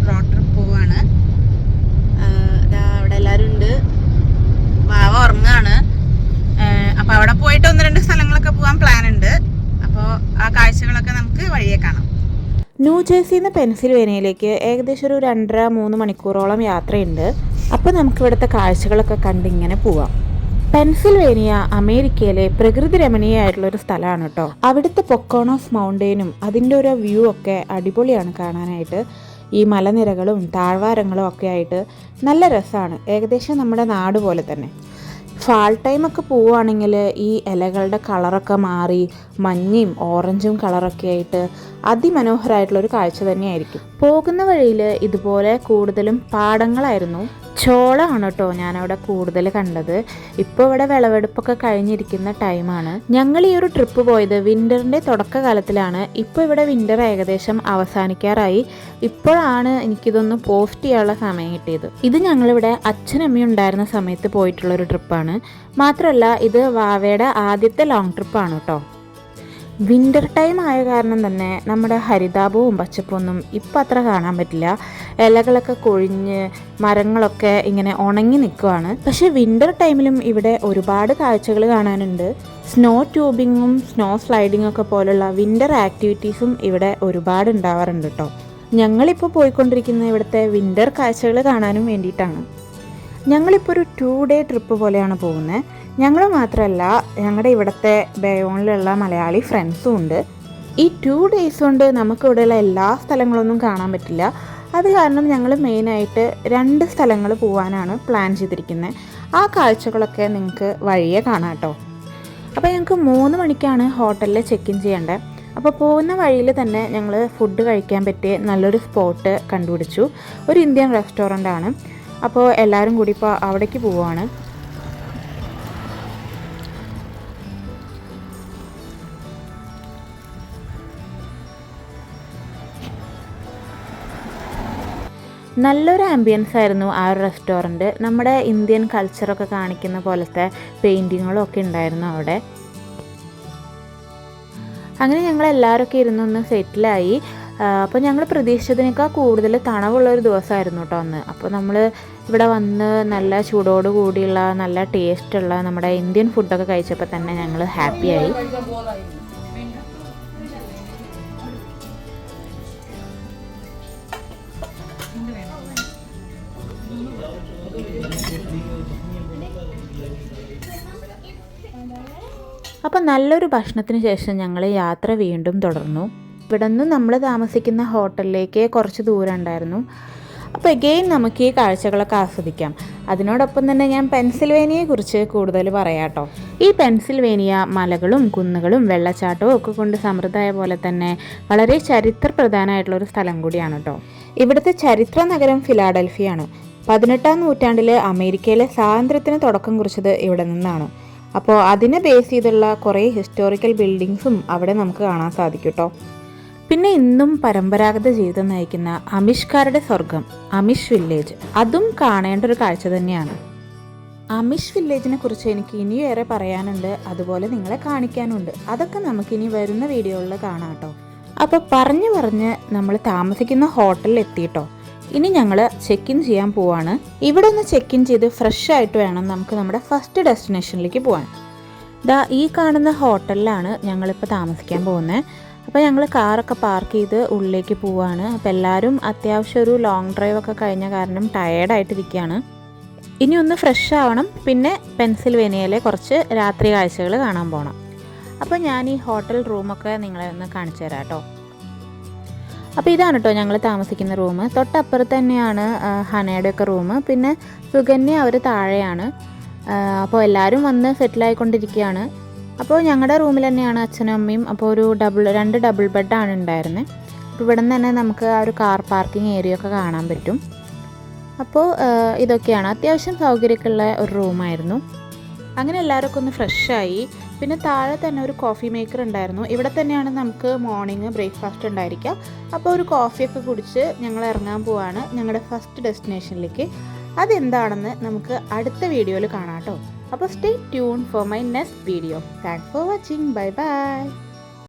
Road trip പോവാണ്. അവിടെ എല്ലാവരും ഉണ്ട്. വാവ ഉറങ്ങാണ്. അപ്പോൾ അവിടെ പോയിട്ട് 1-2 സ്ഥലങ്ങളൊക്കെ പോകാൻ പ്ലാൻ ഉണ്ട്. അപ്പോൾ ആ കാഴ്ചകളൊക്കെ നമുക്ക് വഴിയെ കാണാം. ന്യൂജേഴ്സിയിൽ നിന്ന് പെൻസിൽവേനിയയിലേക്ക് ഏകദേശം ഒരു 2.5-3 മണിക്കൂറോളം യാത്രയുണ്ട്. അപ്പോൾ നമുക്ക് ഇവിടുത്തെ കാഴ്ചകളൊക്കെ കണ്ടിങ്ങനെ പോവാം. പെൻസിൽവേനിയ അമേരിക്കയിലെ പ്രകൃതി രമണീയമായിട്ടുള്ളൊരു സ്ഥലമാണ് കേട്ടോ. അവിടുത്തെ പൊക്കോണോസ് മൗണ്ടെയിനും അതിൻ്റെ ഒരു വ്യൂ ഒക്കെ അടിപൊളിയാണ് കാണാനായിട്ട്. ഈ മലനിരകളും താഴ്വാരങ്ങളും ഒക്കെ ആയിട്ട് നല്ല രസമാണ്. ഏകദേശം നമ്മുടെ നാട് പോലെ തന്നെ. ഫാൾ ടൈമൊക്കെ പോവുകയാണെങ്കിൽ ഈ ഇലകളുടെ കളറൊക്കെ മാറി മഞ്ഞയും ഓറഞ്ചും കളറൊക്കെ ആയിട്ട് അതിമനോഹരമായിട്ടുള്ളൊരു കാഴ്ച തന്നെയായിരിക്കും. പോകുന്ന വഴിയിൽ ഇതുപോലെ കൂടുതലും പാടങ്ങളായിരുന്നു. ചോളമാണ് കേട്ടോ ഞാനവിടെ കൂടുതൽ കണ്ടത്. ഇപ്പോൾ ഇവിടെ വിളവെടുപ്പൊക്കെ കഴിഞ്ഞിരിക്കുന്ന ടൈമാണ്. ഞങ്ങൾ ഈ ഒരു ട്രിപ്പ് പോയത് വിൻ്ററിൻ്റെ തുടക്കകാലത്തിലാണ്. ഇപ്പോൾ ഇവിടെ വിൻ്റർ ഏകദേശം അവസാനിക്കാറായി. ഇപ്പോഴാണ് എനിക്കിതൊന്ന് പോസ്റ്റ് ചെയ്യാനുള്ള സമയം കിട്ടിയത്. ഇത് ഞങ്ങളിവിടെ അച്ഛനമ്മയും ഉണ്ടായിരുന്ന സമയത്ത് പോയിട്ടുള്ളൊരു ട്രിപ്പാണ്. മാത്രമല്ല ഇത് വാവയുടെ ആദ്യത്തെ ലോങ് ട്രിപ്പാണ് കേട്ടോ. വിൻ്റർ ടൈം ആയ കാരണം തന്നെ നമ്മുടെ ഹരിതാപവും പച്ചപ്പൊന്നും ഇപ്പം അത്ര കാണാൻ പറ്റില്ല. ഇലകളൊക്കെ കൊഴിഞ്ഞ് മരങ്ങളൊക്കെ ഇങ്ങനെ ഉണങ്ങി നിൽക്കുവാണ്. പക്ഷേ വിൻ്റർ ടൈമിലും ഇവിടെ ഒരുപാട് കാഴ്ചകൾ കാണാനുണ്ട്. സ്നോ ട്യൂബിങ്ങും സ്നോ സ്ലൈഡിങ്ങും ഒക്കെ പോലുള്ള വിൻ്റർ ആക്ടിവിറ്റീസും ഇവിടെ ഒരുപാട് ഉണ്ടാവാറുണ്ട് കേട്ടോ. ഞങ്ങളിപ്പോൾ പോയിക്കൊണ്ടിരിക്കുന്ന ഇവിടുത്തെ വിൻ്റർ കാഴ്ചകൾ കാണാനും വേണ്ടിയിട്ടാണ്. ഞങ്ങളിപ്പോൾ ഒരു 2 ഡേ ട്രിപ്പ് പോലെയാണ് പോകുന്നത്. ഞങ്ങൾ മാത്രമല്ല ഞങ്ങളുടെ ഇവിടുത്തെ ബയോണിലുള്ള മലയാളി ഫ്രണ്ട്സും ഉണ്ട്. ഈ 2 ഡേയ്സ് കൊണ്ട് നമുക്കിവിടെയുള്ള എല്ലാ സ്ഥലങ്ങളൊന്നും കാണാൻ പറ്റില്ല. അത് കാരണം ഞങ്ങൾ മെയിനായിട്ട് 2 സ്ഥലങ്ങൾ പോകാനാണ് പ്ലാൻ ചെയ്തിരിക്കുന്നത്. ആ കാഴ്ചകളൊക്കെ നിങ്ങൾക്ക് വഴിയെ കാണാം കേട്ടോ. അപ്പോൾ ഞങ്ങൾക്ക് 3 മണിക്കാണ് ഹോട്ടലിൽ ചെക്ക് ഇൻ ചെയ്യേണ്ടത്. അപ്പോൾ പോകുന്ന വഴിയിൽ തന്നെ ഞങ്ങൾ ഫുഡ് കഴിക്കാൻ പറ്റിയ നല്ലൊരു സ്പോട്ട് കണ്ടുപിടിച്ചു. ഒരു ഇന്ത്യൻ റെസ്റ്റോറൻ്റ് ആണ്. അപ്പോൾ എല്ലാവരും കൂടി ഇപ്പോൾ അവിടേക്ക് പോവുകയാണ്. നല്ലൊരു ആംബിയൻസ് ആയിരുന്നു ആ ഒരു റെസ്റ്റോറൻറ്റ്. നമ്മുടെ ഇന്ത്യൻ കൾച്ചറൊക്കെ കാണിക്കുന്ന പോലത്തെ പെയിൻറ്റിങ്ങുകളും ഒക്കെ ഉണ്ടായിരുന്നു അവിടെ. അങ്ങനെ ഞങ്ങളെല്ലാവരൊക്കെ ഇരുന്നൊന്ന് സെറ്റിലായി. അപ്പോൾ ഞങ്ങൾ പ്രതീക്ഷിച്ചതിനേക്കാൾ കൂടുതൽ തണവുള്ളൊരു ദിവസമായിരുന്നു കേട്ടോ അന്ന്. അപ്പോൾ നമ്മൾ ഇവിടെ വന്ന് നല്ല ചൂടോട് കൂടിയുള്ള നല്ല ടേസ്റ്റുള്ള നമ്മുടെ ഇന്ത്യൻ ഫുഡൊക്കെ കഴിച്ചപ്പോൾ തന്നെ ഞങ്ങൾ ഹാപ്പിയായി. അപ്പോൾ നല്ലൊരു ഭക്ഷണത്തിന് ശേഷം ഞങ്ങൾ യാത്ര വീണ്ടും തുടർന്നു. ഇവിടെ നിന്ന് നമ്മൾ താമസിക്കുന്ന ഹോട്ടലിലേക്ക് കുറച്ച് ദൂരം ഉണ്ടായിരുന്നു. അപ്പോൾ എഗെയിൻ നമുക്ക് ഈ കാഴ്ചകളൊക്കെ ആസ്വദിക്കാം. അതിനോടൊപ്പം തന്നെ ഞാൻ പെൻസിൽവേനിയയെക്കുറിച്ച് കൂടുതൽ പറയാം കേട്ടോ. ഈ പെൻസിൽവേനിയ മലകളും കുന്നുകളും വെള്ളച്ചാട്ടവും ഒക്കെ കൊണ്ട് സമൃദ്ധമായ പോലെ തന്നെ വളരെ ചരിത്ര പ്രധാനമായിട്ടുള്ളൊരു സ്ഥലം കൂടിയാണ് കേട്ടോ. ഇവിടുത്തെ ചരിത്ര നഗരം ഫിലാഡൽഫിയാണ്. 18-ാം നൂറ്റാണ്ടിൽ അമേരിക്കയിലെ സ്വാതന്ത്ര്യത്തിന് തുടക്കം കുറിച്ചത് ഇവിടെ നിന്നാണ്. അപ്പോൾ അതിനെ ബേസ് ചെയ്തുള്ള കുറേ ഹിസ്റ്റോറിക്കൽ ബിൽഡിങ്സും അവിടെ നമുക്ക് കാണാൻ സാധിക്കും കേട്ടോ. പിന്നെ ഇന്നും പരമ്പരാഗത ജീവിതം നയിക്കുന്ന അമിഷ്കാരുടെ സ്വർഗം അമിഷ് വില്ലേജ്, അതും കാണേണ്ട ഒരു കാഴ്ച തന്നെയാണ്. അമിഷ് വില്ലേജിനെ കുറിച്ച് എനിക്ക് ഇനിയും ഏറെ പറയാനുണ്ട്, അതുപോലെ നിങ്ങളെ കാണിക്കാനുണ്ട്. അതൊക്കെ നമുക്കിനി വരുന്ന വീഡിയോകളിൽ കാണാം കേട്ടോ. അപ്പോൾ പറഞ്ഞ് നമ്മൾ താമസിക്കുന്ന ഹോട്ടലിൽ എത്തിയിട്ടോ. ഇനി ഞങ്ങൾ ചെക്ക് ഇൻ ചെയ്യാൻ പോവാണ്. ഇവിടെ ഒന്ന് ചെക്ക് ഇൻ ചെയ്ത് ഫ്രഷ് ആയിട്ട് വേണം നമുക്ക് നമ്മുടെ ഫസ്റ്റ് ഡെസ്റ്റിനേഷനിലേക്ക് പോകാൻ. ഈ കാണുന്ന ഹോട്ടലിലാണ് ഞങ്ങളിപ്പോൾ താമസിക്കാൻ പോകുന്നത്. അപ്പോൾ ഞങ്ങൾ കാറൊക്കെ പാർക്ക് ചെയ്ത് ഉള്ളിലേക്ക് പോവാണ്. അപ്പോൾ എല്ലാവരും അത്യാവശ്യം ഒരു ലോങ് ഡ്രൈവൊക്കെ കഴിഞ്ഞ കാരണം ടയേർഡായിട്ടിരിക്കുകയാണ്. ഇനി ഒന്ന് ഫ്രഷ് ആവണം. പിന്നെ പെൻസിൽവേനിയയിലെ കുറച്ച് രാത്രി കാഴ്ചകൾ കാണാൻ പോകണം. അപ്പോൾ ഞാൻ ഈ ഹോട്ടൽ റൂമൊക്കെ നിങ്ങളെ ഒന്ന് കാണിച്ചു തരാം കേട്ടോ. അപ്പോൾ ഇതാണ് കേട്ടോ ഞങ്ങൾ താമസിക്കുന്ന റൂം. തൊട്ടപ്പുറത്ത് തന്നെയാണ് ഹനയുടെയൊക്കെ റൂം. പിന്നെ സുകന്യ അവർ താഴെയാണ്. അപ്പോൾ എല്ലാവരും വന്ന് സെറ്റിലായിക്കൊണ്ടിരിക്കുകയാണ്. അപ്പോൾ ഞങ്ങളുടെ റൂമിൽ തന്നെയാണ് അച്ഛനും അമ്മയും. അപ്പോൾ ഒരു 2 ഡബിൾ ബെഡാണ് ഉണ്ടായിരുന്നത്. അപ്പോൾ ഇവിടെ നിന്ന് തന്നെ നമുക്ക് ആ ഒരു കാർ പാർക്കിംഗ് ഏരിയ ഒക്കെ കാണാൻ പറ്റും. അപ്പോൾ ഇതൊക്കെയാണ് അത്യാവശ്യം സൗകര്യമൊക്കെ ഉള്ള ഒരു റൂമായിരുന്നു. അങ്ങനെ എല്ലാവരൊക്കെ ഒന്ന് ഫ്രഷായി. പിന്നെ താഴെ തന്നെ ഒരു കോഫി മേക്കർ ഉണ്ടായിരുന്നു. ഇവിടെ തന്നെയാണ് നമുക്ക് മോർണിംഗ് ബ്രേക്ക്ഫാസ്റ്റ് ഉണ്ടായിരിക്കുക. അപ്പോൾ ഒരു കോഫിയൊക്കെ കുടിച്ച് ഞങ്ങൾ ഇറങ്ങാൻ പോവാണ് ഞങ്ങളുടെ ഫസ്റ്റ് ഡെസ്റ്റിനേഷനിലേക്ക്. അതെന്താണെന്ന് നമുക്ക് അടുത്ത വീഡിയോയിൽ കാണാം കേട്ടോ. അപ്പോൾ stay tune for my next video. Thanks for watching. Bye bye.